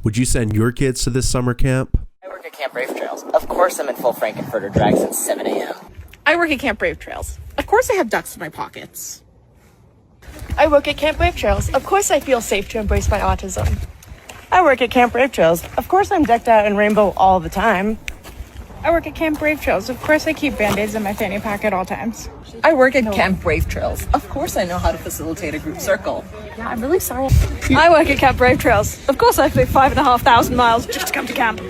Would you send your kids to this summer camp? I work at Camp Brave Trails. Of course I'm in full Frankenfurter drag since 7 a.m. I work at Camp Brave Trails. Of course I have ducks in my pockets. I work at Camp Brave Trails. Of course I feel safe to embrace my autism. I work at Camp Brave Trails. Of course I'm decked out in rainbow all the time. I work at Camp Brave Trails. Of course I keep Band-Aids in my fanny pack at all times. I work at Camp Brave Trails. Of course I know how to facilitate a group circle. Yeah, I'm really sorry. I work at Camp Brave Trails. Of course I flew 5,500 miles just to come to camp.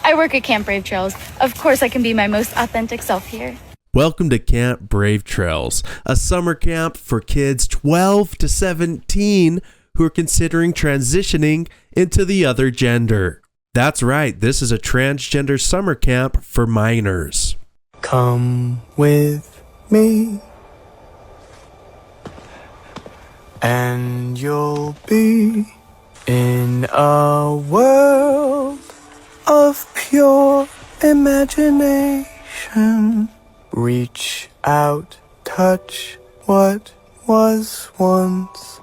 I work at Camp Brave Trails. Of course I can be my most authentic self here. Welcome to Camp Brave Trails, a summer camp for kids 12 to 17 who are considering transitioning into the other gender. That's right, this is a transgender summer camp for minors. Come with me, and you'll be in a world of pure imagination. Reach out, touch what was once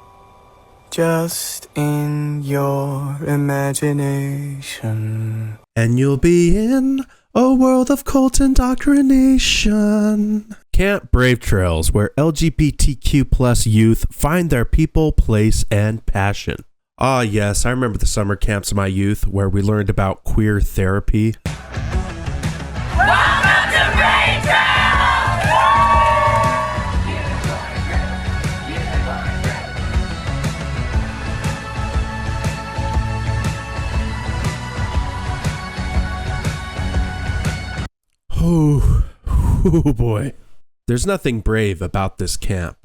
just in your imagination. And you'll be in a world of cult indoctrination. Camp Brave Trails, where LGBTQ plus youth find their people, place, and passion. Ah, yes, I remember the summer camps of my youth where we learned about queer therapy. Welcome to Brave Trails! Oh boy. There's nothing brave about this camp.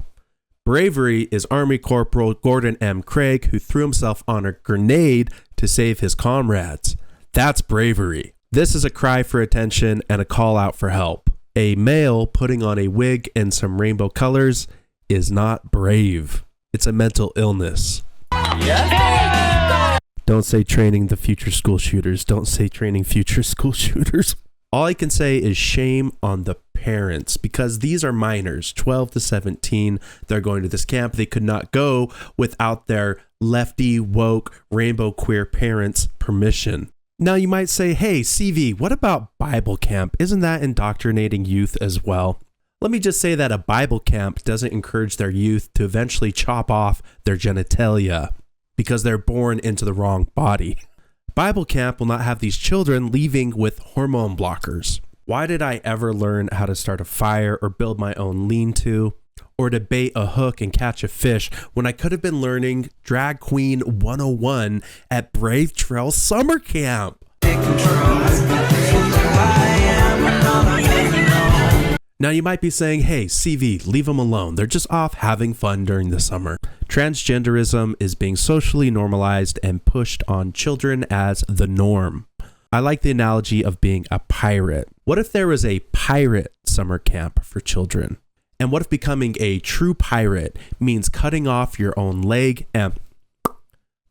Bravery is Army Corporal Gordon M. Craig, who threw himself on a grenade to save his comrades. That's bravery. This is a cry for attention and a call out for help. A male putting on a wig and some rainbow colors is not brave. It's a mental illness. Yes. Don't say training the future school shooters. Don't say training future school shooters. All I can say is shame on the parents, because these are minors, 12 to 17. They're going to this camp. They could not go without their lefty, woke, rainbow queer parents' permission. Now you might say, hey, CV, what about Bible camp? Isn't that indoctrinating youth as well? Let me just say that a Bible camp doesn't encourage their youth to eventually chop off their genitalia because they're born into the wrong body. Bible camp will not have these children leaving with hormone blockers. Why did I ever learn how to start a fire or build my own lean-to or to bait a hook and catch a fish when I could have been learning Drag Queen 101 at Brave Trail Summer Camp? Now you might be saying, hey, CV, leave them alone. They're just off having fun during the summer. Transgenderism is being socially normalized and pushed on children as the norm. I like the analogy of being a pirate. What if there was a pirate summer camp for children? And what if becoming a true pirate means cutting off your own leg and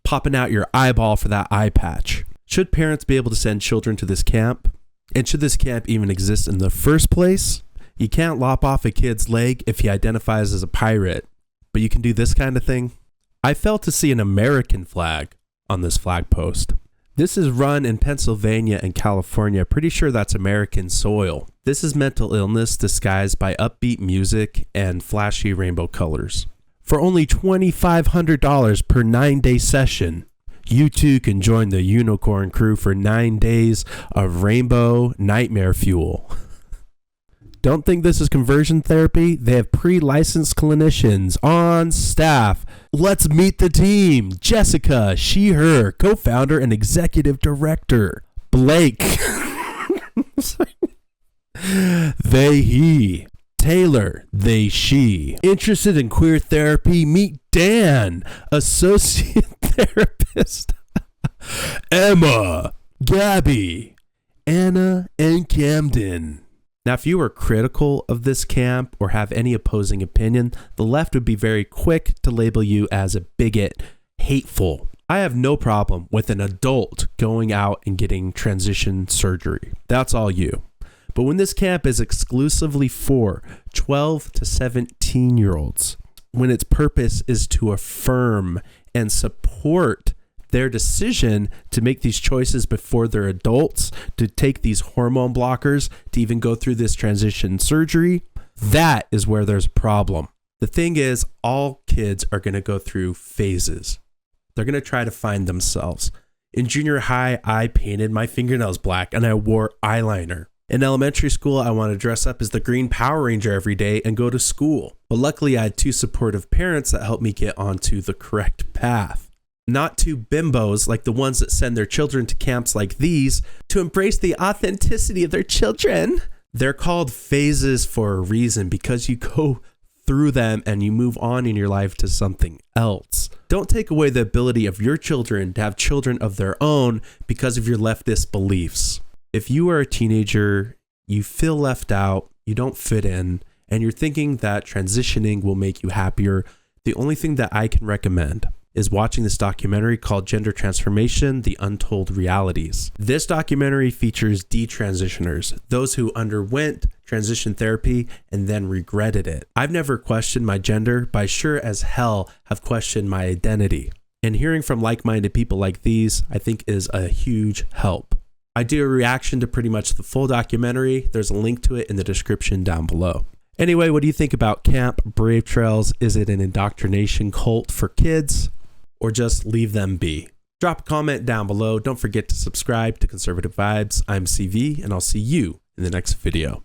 popping out your eyeball for that eye patch? Should parents be able to send children to this camp? And should this camp even exist in the first place? You can't lop off a kid's leg if he identifies as a pirate, but you can do this kind of thing. I failed to see an American flag on this flag post. This is run in Pennsylvania and California. Pretty sure that's American soil. This is mental illness disguised by upbeat music and flashy rainbow colors. For only $2,500 per 9-day session, you too can join the unicorn crew for 9 days of rainbow nightmare fuel. Don't think this is conversion therapy? They have pre-licensed clinicians on staff. Let's meet the team. Jessica, she, her, co-founder and executive director. Blake. They, he. Taylor, they, she. Interested in queer therapy? Meet Dan, associate therapist. Emma, Gabby, Anna, and Camden. Now, if you are critical of this camp or have any opposing opinion, the left would be very quick to label you as a bigot, hateful. I have no problem with an adult going out and getting transition surgery. That's all you. But when this camp is exclusively for 12 to 17-year-olds, when its purpose is to affirm and support Their decision to make these choices before they're adults, to take these hormone blockers, to even go through this transition surgery, that is where there's a problem. The thing is, all kids are going to go through phases. They're going to try to find themselves. In junior high, I painted my fingernails black and I wore eyeliner. In elementary school, I wanted to dress up as the Green Power Ranger every day and go to school. But luckily, I had 2 supportive parents that helped me get onto the correct path. Not 2 bimbos like the ones that send their children to camps like these to embrace the authenticity of their children. They're called phases for a reason, because you go through them and you move on in your life to something else. Don't take away the ability of your children to have children of their own because of your leftist beliefs. If you are a teenager, you feel left out, you don't fit in, and you're thinking that transitioning will make you happier, the only thing that I can recommend is watching this documentary called Gender Transformation: The Untold Realities. This documentary features detransitioners, those who underwent transition therapy and then regretted it. I've never questioned my gender, but I sure as hell have questioned my identity. And hearing from like-minded people like these, I think, is a huge help. I do a reaction to pretty much the full documentary. There's a link to it in the description down below. Anyway, what do you think about Camp Brave Trails? Is it an indoctrination cult for kids, or just leave them be? Drop a comment down below. Don't forget to subscribe to Conservative Vibes. I'm CV, and I'll see you in the next video.